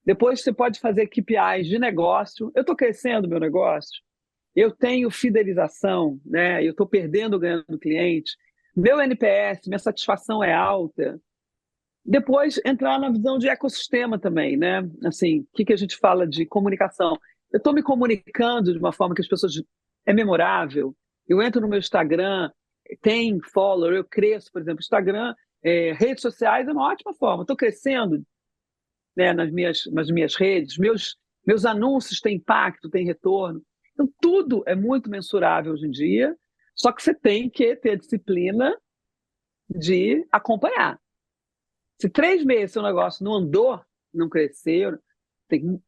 S3: Depois você pode fazer KPIs de negócio. Eu estou crescendo meu negócio, eu tenho fidelização, né? Eu estou perdendo ou ganhando cliente, meu NPS, minha satisfação é alta. Depois entrar na visão de ecossistema também, né? Assim, o que a gente fala de comunicação? Eu estou me comunicando de uma forma que as pessoas... É memorável. Eu entro no meu Instagram, tem follower, eu cresço, por exemplo. Instagram, redes sociais é uma ótima forma. Estou crescendo, né, nas minhas redes, meus anúncios têm impacto, têm retorno. Então, tudo é muito mensurável hoje em dia, só que você tem que ter a disciplina de acompanhar. Se 3 meses seu negócio não andou, não cresceu,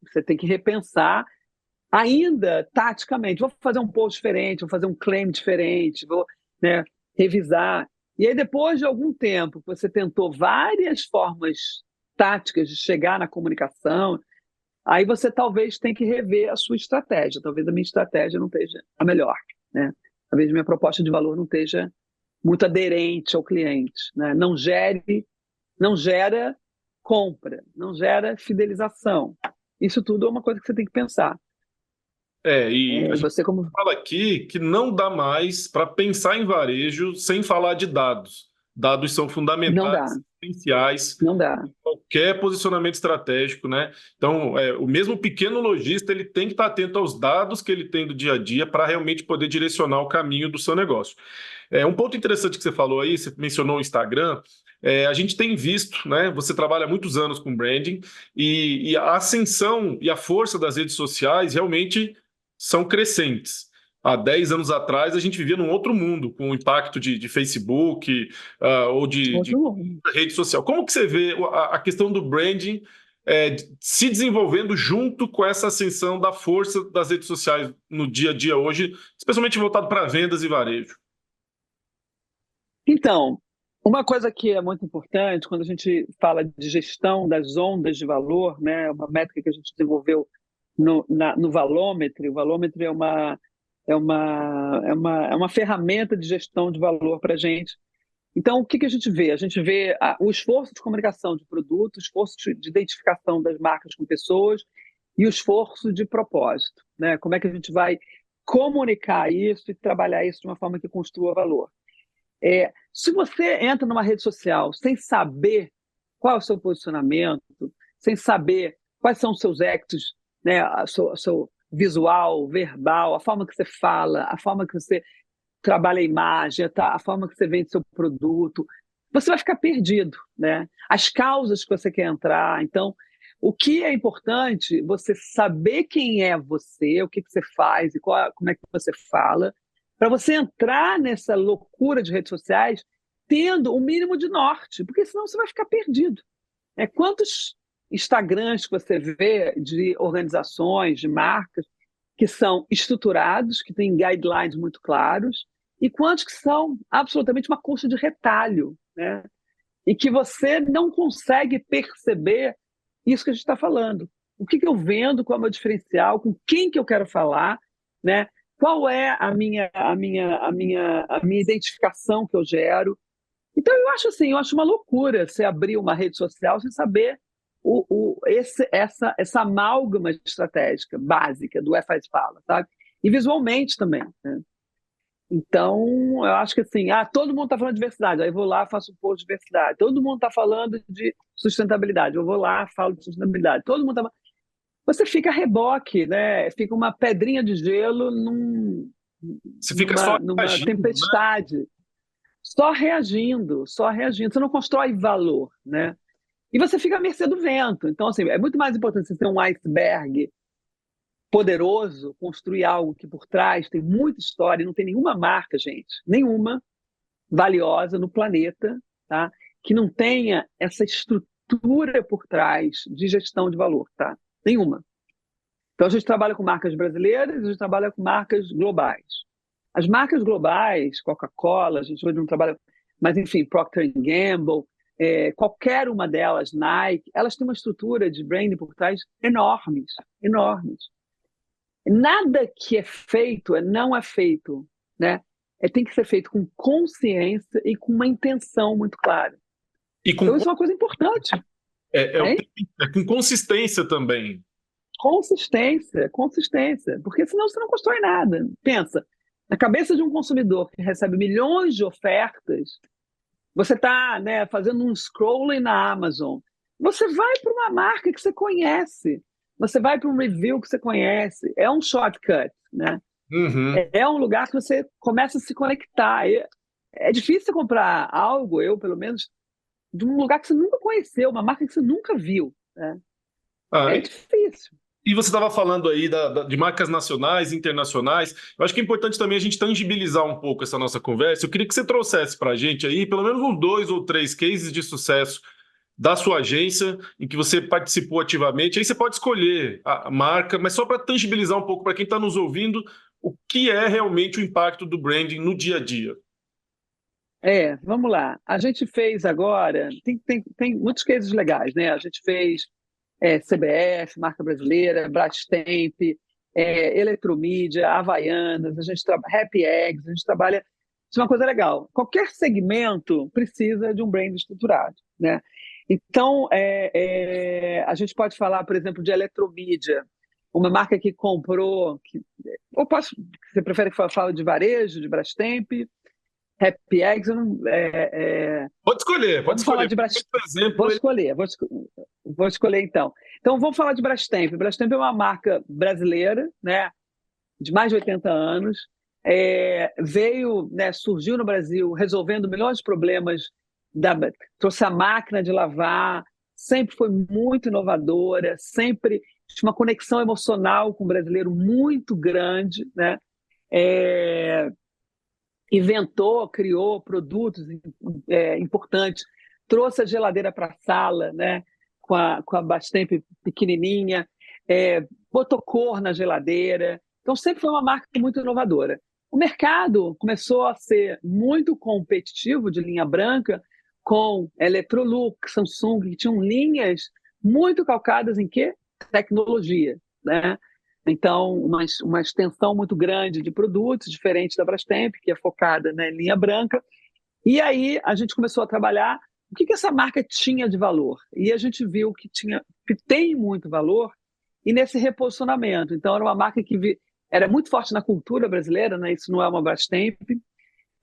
S3: você tem que repensar ainda taticamente. Vou fazer um post diferente, vou fazer um claim diferente, vou, né, revisar. E aí, depois de algum tempo, você tentou várias formas táticas de chegar na comunicação, aí você talvez tenha que rever a sua estratégia. Talvez a minha estratégia não esteja a melhor, né? Talvez a minha proposta de valor não esteja muito aderente ao cliente, né? Não gera compra, não gera fidelização. Isso tudo é uma coisa que você tem que pensar.
S1: E a gente fala aqui que não dá mais para pensar em varejo sem falar de dados. Dados são fundamentais, essenciais.
S3: Não dá.
S1: Em qualquer posicionamento estratégico, né? Então, o mesmo pequeno lojista, ele tem que estar atento aos dados que ele tem do dia a dia para realmente poder direcionar o caminho do seu negócio. Um ponto interessante que você falou aí, você mencionou o Instagram. A gente tem visto, né? Você trabalha há muitos anos com branding e a ascensão e a força das redes sociais realmente são crescentes. Há 10 anos atrás, a gente vivia num outro mundo, com o impacto de Facebook ou de rede social. Como que você vê a questão do branding se desenvolvendo junto com essa ascensão da força das redes sociais no dia a dia hoje, especialmente voltado para vendas e varejo?
S3: Então, uma coisa que é muito importante quando a gente fala de gestão das ondas de valor, né, uma métrica que a gente desenvolveu no valômetro. O valômetro é uma ferramenta de gestão de valor para a gente. Então, o que a gente vê? A gente vê o esforço de comunicação de produto, o esforço de identificação das marcas com pessoas e o esforço de propósito, né? Como é que a gente vai comunicar isso e trabalhar isso de uma forma que construa valor. Se você entra numa rede social sem saber qual é o seu posicionamento, sem saber quais são os seus actos, né, seu visual, verbal, a forma que você fala, a forma que você trabalha a imagem, a forma que você vende seu produto, você vai ficar perdido, né? As causas que você quer entrar. Então, o que é importante, você saber quem é você, o que você faz e como é que você fala, para você entrar nessa loucura de redes sociais tendo um mínimo de norte, porque senão você vai ficar perdido. Quantos Instagrams que você vê de organizações, de marcas, que são estruturados, que têm guidelines muito claros, e quantos que são absolutamente uma curso de retalho, né? e que você não consegue perceber isso que a gente está falando. O que eu vendo, qual é o meu diferencial, com quem que eu quero falar, né? Qual é a minha identificação que eu gero. Então, eu acho uma loucura você abrir uma rede social sem saber essa amálgama estratégica básica do faz fala, sabe? E visualmente também, né? Então, eu acho que assim, todo mundo está falando de diversidade, aí eu vou lá, faço um post de diversidade. Todo mundo está falando de sustentabilidade, eu vou lá, falo de sustentabilidade. Todo mundo está... Você fica a reboque, né? Fica uma pedrinha de gelo
S1: Você fica só
S3: numa
S1: agindo, né?
S3: tempestade, só reagindo, só reagindo. Você não constrói valor, né? E você fica à mercê do vento. Então, assim, é muito mais importante você ter um iceberg poderoso, construir algo que por trás tem muita história, e não tem nenhuma marca, gente, nenhuma valiosa no planeta, tá? Que não tenha essa estrutura por trás de gestão de valor, tá? Nenhuma. Então, a gente trabalha com marcas brasileiras, a gente trabalha com marcas globais. As marcas globais, Coca-Cola, a gente hoje não trabalha, mas enfim, Procter Gamble, qualquer uma delas, Nike, elas têm uma estrutura de branding por trás enormes, enormes. Nada que é feito não é feito, né? Tem que ser feito com consciência e com uma intenção muito clara. Então, isso é uma coisa importante.
S1: Com consistência também.
S3: Consistência, porque senão você não constrói nada. Pensa, na cabeça de um consumidor que recebe milhões de ofertas, você está, né, fazendo um scrolling na Amazon, você vai para uma marca que você conhece, você vai para um review que você conhece, é um shortcut, né?
S1: Uhum.
S3: É um lugar que você começa a se conectar. É difícil você comprar algo, eu pelo menos, de um lugar que você nunca conheceu, uma marca que você nunca viu, né? É difícil.
S1: E você estava falando aí de marcas nacionais, internacionais. Eu acho que é importante também a gente tangibilizar um pouco essa nossa conversa. Eu queria que você trouxesse para a gente aí pelo menos uns 2 ou 3 cases de sucesso da sua agência em que você participou ativamente. Aí você pode escolher a marca, mas só para tangibilizar um pouco para quem está nos ouvindo o que é realmente o impacto do branding no dia a dia.
S3: Vamos lá. A gente fez agora, tem muitos cases legais, né? A gente fez CBF, marca brasileira, Brastemp, Eletromídia, Havaianas, a gente Happy Eggs, a gente trabalha. Isso é uma coisa legal. Qualquer segmento precisa de um brand estruturado, né? Então, a gente pode falar, por exemplo, de Eletromídia, uma marca que comprou. Você prefere que eu fale de varejo, de Brastemp? Happy Eggs, eu não.
S1: Pode escolher.
S3: Falar de Brastemp. Vou escolher então. Então, vamos falar de Brastemp. Brastemp é uma marca brasileira, né, de mais de 80 anos. Veio, né, surgiu no Brasil resolvendo milhões de problemas. Trouxe a máquina de lavar, sempre foi muito inovadora, sempre tinha uma conexão emocional com o brasileiro muito grande, né? Inventou, criou produtos importantes, trouxe a geladeira para a sala, né, com a Brastemp pequenininha, botou cor na geladeira. Então, sempre foi uma marca muito inovadora. O mercado começou a ser muito competitivo de linha branca com Electrolux, Samsung, que tinham linhas muito calcadas em quê? Tecnologia, né? Então, uma extensão muito grande de produtos, diferente da Brastemp, que é focada na linha branca. E aí a gente começou a trabalhar o que essa marca tinha de valor. E a gente viu que tem muito valor e nesse reposicionamento. Então, era uma marca que era muito forte na cultura brasileira, né? Isso não é uma Brastemp.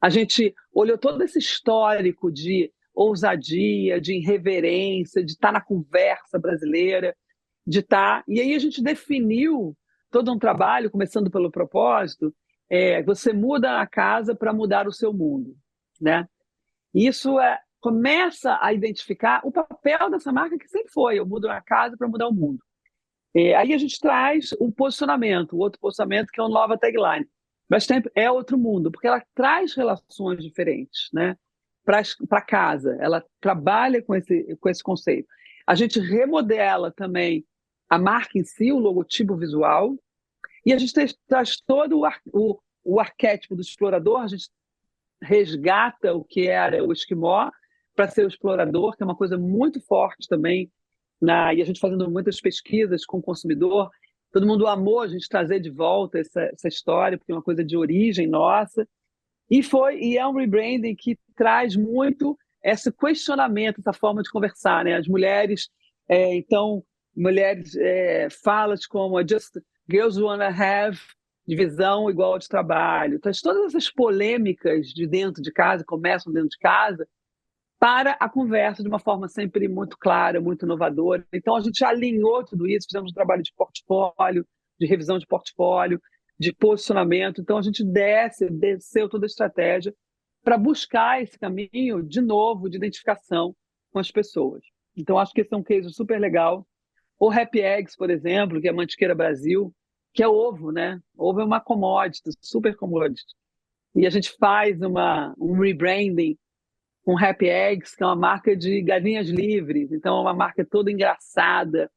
S3: A gente olhou todo esse histórico de ousadia, de irreverência, de estar na conversa brasileira, de estar... E aí a gente definiu todo um trabalho, começando pelo propósito, você muda a casa para mudar o seu mundo, né? Isso começa a identificar o papel dessa marca que sempre foi, eu mudo a casa para mudar o mundo. Aí a gente traz um posicionamento, o outro posicionamento que é uma nova tagline. Brastemp é outro mundo, porque ela traz relações diferentes, né, para casa, ela trabalha com esse conceito. A gente remodela também a marca em si, o logotipo visual, e a gente traz todo o arquétipo do explorador, a gente resgata o que era o esquimó para ser o explorador, que é uma coisa muito forte também, e a gente fazendo muitas pesquisas com o consumidor, todo mundo amou a gente trazer de volta essa história, porque é uma coisa de origem nossa, e é um rebranding que traz muito esse questionamento, essa forma de conversar, né? As mulheres, falas como just girls wanna have divisão igual de trabalho. Então, todas essas polêmicas de dentro de casa, começam dentro de casa, para a conversa de uma forma sempre muito clara, muito inovadora. Então, a gente alinhou tudo isso, fizemos um trabalho de portfólio, de revisão de portfólio, de posicionamento. Então, a gente desceu toda a estratégia para buscar esse caminho, de novo, de identificação com as pessoas. Então, acho que esse é um case super legal. O Happy Eggs, por exemplo, que é a Mantiqueira Brasil, que é ovo, né? Ovo é uma commodity, super commodity. E a gente faz um rebranding com Happy Eggs, que é uma marca de galinhas livres. Então, é uma marca toda engraçada,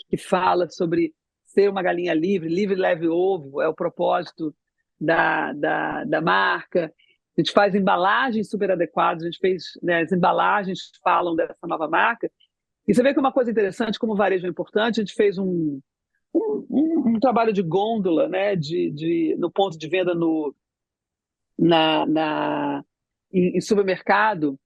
S3: que fala sobre ser uma galinha livre, livre leve ovo, é o propósito da marca. A gente faz embalagens super adequadas, a gente fez, né, as embalagens falam dessa nova marca. E você vê que uma coisa interessante, como o varejo é importante, a gente fez um trabalho de gôndola, né, no ponto de venda em supermercado,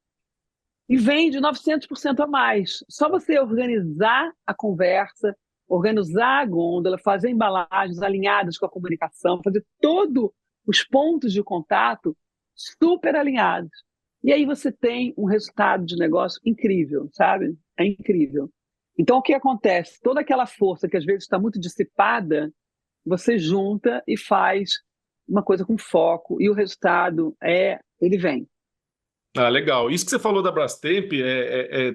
S3: e vende 900% a mais. Só você organizar a conversa, organizar a gôndola, fazer embalagens alinhadas com a comunicação, fazer todos os pontos de contato super alinhados. E aí você tem um resultado de negócio incrível, sabe? É incrível. Então, o que acontece? Toda aquela força que às vezes está muito dissipada, você junta e faz uma coisa com foco, e o resultado ele vem.
S1: Ah, legal. Isso que você falou da Brastemp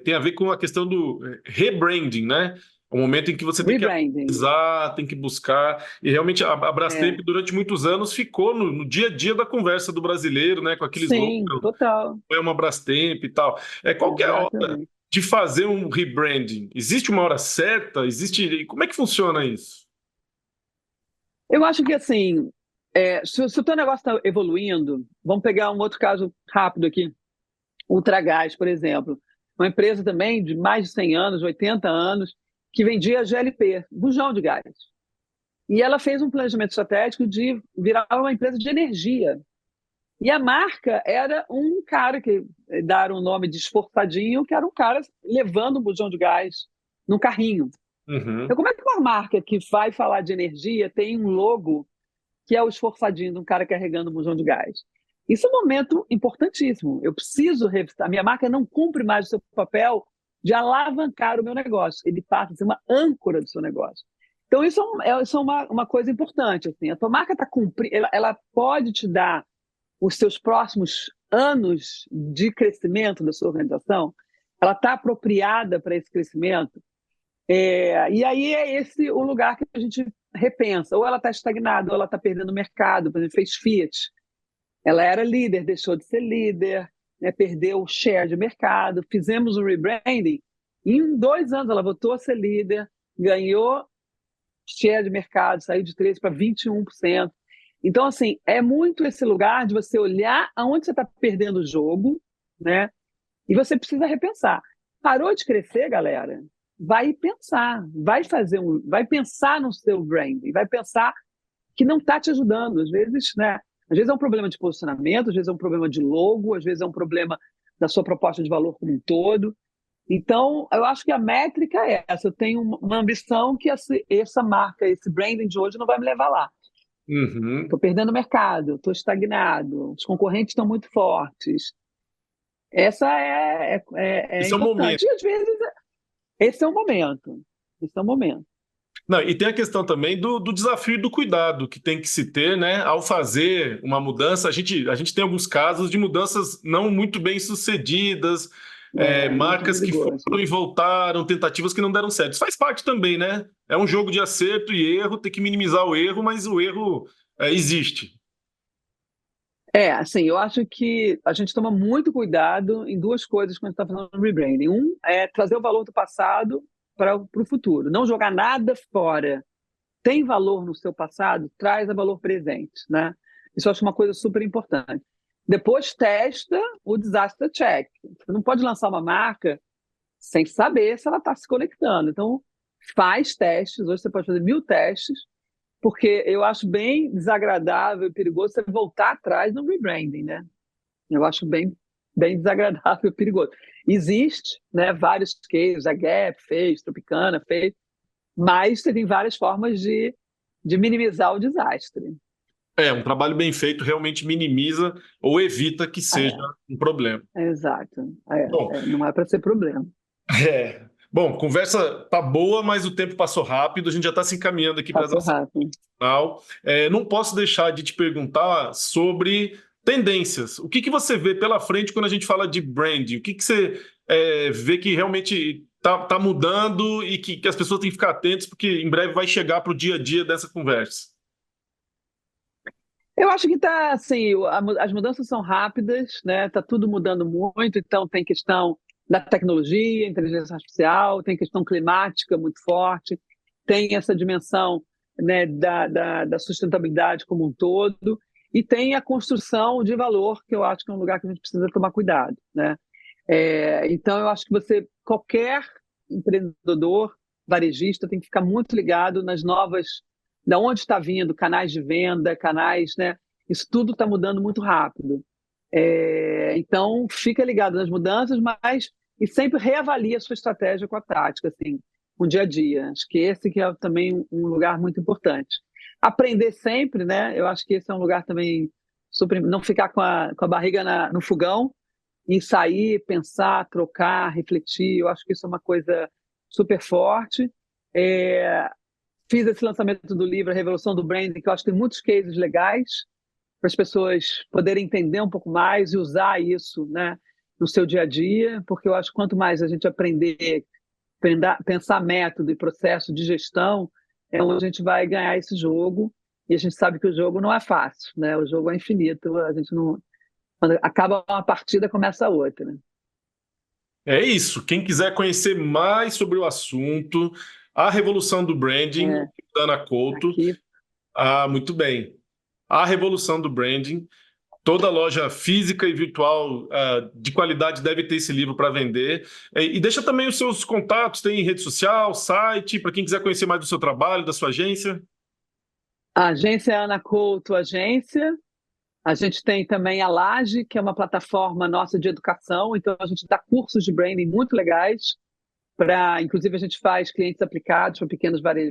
S1: tem a ver com a questão do rebranding, né? O momento em que você tem que analisar, tem que buscar. E realmente a Brastemp, durante muitos anos, ficou no dia a dia da conversa do brasileiro, né? Com aqueles
S3: slogans. Total.
S1: É uma Brastemp e tal. Qual que é a hora de fazer um rebranding? Existe uma hora certa? Como é que funciona isso?
S3: Eu acho que, assim, se o teu negócio está evoluindo, vamos pegar um outro caso rápido aqui. Ultragás, por exemplo. Uma empresa também de mais de 100 anos, 80 anos, que vendia GLP, bujão de gás. E ela fez um planejamento estratégico de virar uma empresa de energia. E a marca era um cara que deram o nome de Esforçadinho, que era um cara levando um bujão de gás num carrinho.
S1: Uhum.
S3: Então, como é que uma marca que vai falar de energia tem um logo que é o Esforçadinho de um cara carregando um bujão de gás? Isso é um momento importantíssimo. Eu preciso revistar. A minha marca não cumpre mais o seu papel de alavancar o meu negócio. Ele passa a ser uma âncora do seu negócio. Então, isso é uma coisa importante. Assim. A tua marca está cumprindo, ela pode te dar os seus próximos anos de crescimento da sua organização, ela está apropriada para esse crescimento. E aí é esse o lugar que a gente repensa. Ou ela está estagnada, ou ela está perdendo mercado. Por exemplo, fez Fiat. Ela era líder, deixou de ser líder, né, perdeu o share de mercado. Fizemos um rebranding. Em 2 anos, ela voltou a ser líder, ganhou share de mercado, saiu de 13% para 21%. Então, assim, é muito esse lugar de você olhar aonde você está perdendo o jogo, né? E você precisa repensar. Parou de crescer, galera? Vai pensar, vai pensar no seu branding, vai pensar que não está te ajudando. Às vezes, né? Às vezes é um problema de posicionamento, às vezes é um problema de logo, às vezes é um problema da sua proposta de valor como um todo. Então, eu acho que a métrica é essa. Eu tenho uma ambição que essa marca, esse branding de hoje não vai me levar lá. Estou perdendo mercado, estou estagnado, os concorrentes estão muito fortes. Esse é
S1: o momento.
S3: E às vezes esse é o momento. Esse é o momento.
S1: Não, e tem a questão também do desafio e do cuidado que tem que se ter, né? Ao fazer uma mudança, a gente tem alguns casos de mudanças não muito bem sucedidas, marcas que foram e voltaram, tentativas que não deram certo. Isso faz parte também, né? É um jogo de acerto e erro, tem que minimizar o erro, mas o erro existe.
S3: Assim, eu acho que a gente toma muito cuidado em 2 coisas quando a gente está fazendo rebranding. Um é trazer o valor do passado para o futuro, não jogar nada fora. Tem valor no seu passado, traz a valor presente, né? Isso eu acho uma coisa super importante. depois testa o disaster check. Você não pode lançar uma marca sem saber se ela está se conectando. Então, faz testes. Hoje você pode fazer 1000 testes, porque eu acho bem desagradável e perigoso você voltar atrás no rebranding, né? Eu acho bem desagradável e perigoso. Existe, né, vários cases, a Gap fez, Tropicana fez, mas você tem várias formas de minimizar o desastre.
S1: Um trabalho bem feito realmente minimiza ou evita que seja um problema.
S3: Exato.
S1: Bom,
S3: Não é para ser problema.
S1: Bom, conversa tá boa, mas o tempo passou rápido, a gente já está se encaminhando aqui para a nossa final. Não posso deixar de te perguntar sobre tendências. O que você vê pela frente quando a gente fala de branding? O que você vê que realmente tá mudando e que as pessoas têm que ficar atentas, porque em breve vai chegar para o dia a dia dessa conversa?
S3: Eu acho que tá assim, as mudanças são rápidas, né? Tá tudo mudando muito, então tem questão da tecnologia, inteligência artificial, tem questão climática muito forte, tem essa dimensão, né, da sustentabilidade como um todo, e tem a construção de valor, que eu acho que é um lugar que a gente precisa tomar cuidado, né? Então, eu acho que qualquer empreendedor, varejista, tem que ficar muito ligado nas novas, de onde está vindo, canais de venda, canais, né? Isso tudo está mudando muito rápido. Então, fica ligado nas mudanças, e sempre reavalia a sua estratégia com a tática, assim, com o dia a dia. Acho que esse que é também um lugar muito importante. Aprender sempre, né? Eu acho que esse é um lugar também super... Não ficar com a barriga no fogão, e sair, pensar, trocar, refletir. Eu acho que isso é uma coisa super forte. Fiz esse lançamento do livro A Revolução do Branding, que eu acho que tem muitos cases legais para as pessoas poderem entender um pouco mais e usar isso, né, no seu dia a dia, porque eu acho que quanto mais a gente aprender, pensar método e processo de gestão, é onde a gente vai ganhar esse jogo. E a gente sabe que o jogo não é fácil, né? O jogo é infinito. A gente não... Quando acaba uma partida, começa a outra.
S1: É isso. Quem quiser conhecer mais sobre o assunto, A Revolução do Branding, da Ana Couto.
S3: Aqui.
S1: Muito bem. A Revolução do Branding. Toda loja física e virtual de qualidade deve ter esse livro para vender. E deixa também os seus contatos, tem rede social, site, para quem quiser conhecer mais do seu trabalho, da sua agência.
S3: A agência é Ana Couto Agência. A gente tem também a Laje, que é uma plataforma nossa de educação. Então, a gente dá cursos de branding muito legais. Inclusive, a gente faz clientes aplicados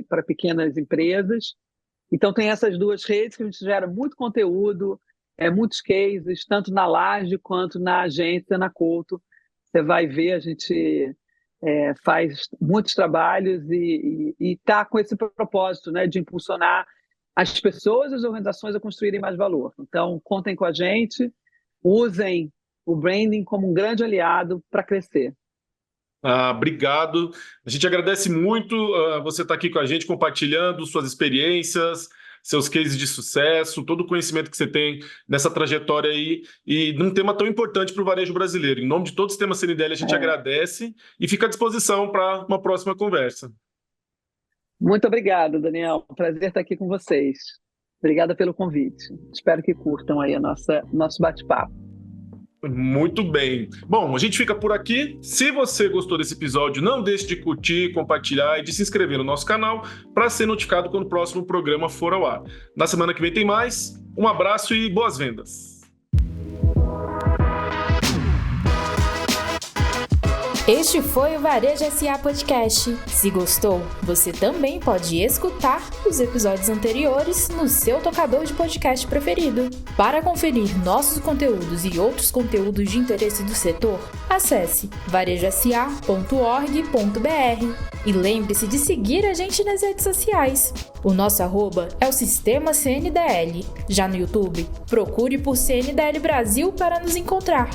S3: para pequenas empresas. Então, tem essas duas redes que a gente gera muito conteúdo, muitos cases, tanto na Laje quanto na agência, na Couto. Você vai ver, a gente faz muitos trabalhos e está com esse propósito, né, de impulsionar as pessoas e as organizações a construírem mais valor. Então, contem com a gente, usem o branding como um grande aliado para crescer.
S1: Obrigado. A gente agradece muito você estar aqui com a gente, compartilhando suas experiências, seus cases de sucesso, todo o conhecimento que você tem nessa trajetória aí e num tema tão importante para o varejo brasileiro. Em nome de todo o Sistema CNDL, a gente agradece e fica à disposição para uma próxima conversa.
S3: Muito obrigada, Daniel. Prazer estar aqui com vocês. Obrigada pelo convite. Espero que curtam aí nosso bate-papo.
S1: Muito bem. Bom, a gente fica por aqui. Se você gostou desse episódio, não deixe de curtir, compartilhar e de se inscrever no nosso canal para ser notificado quando o próximo programa for ao ar. Na semana que vem tem mais. Um abraço e boas vendas.
S2: Este foi o Varejo SA Podcast. Se gostou, você também pode escutar os episódios anteriores no seu tocador de podcast preferido. Para conferir nossos conteúdos e outros conteúdos de interesse do setor, acesse varejosa.org.br e lembre-se de seguir a gente nas redes sociais. O nosso @ é o Sistema CNDL. Já no YouTube, procure por CNDL Brasil para nos encontrar.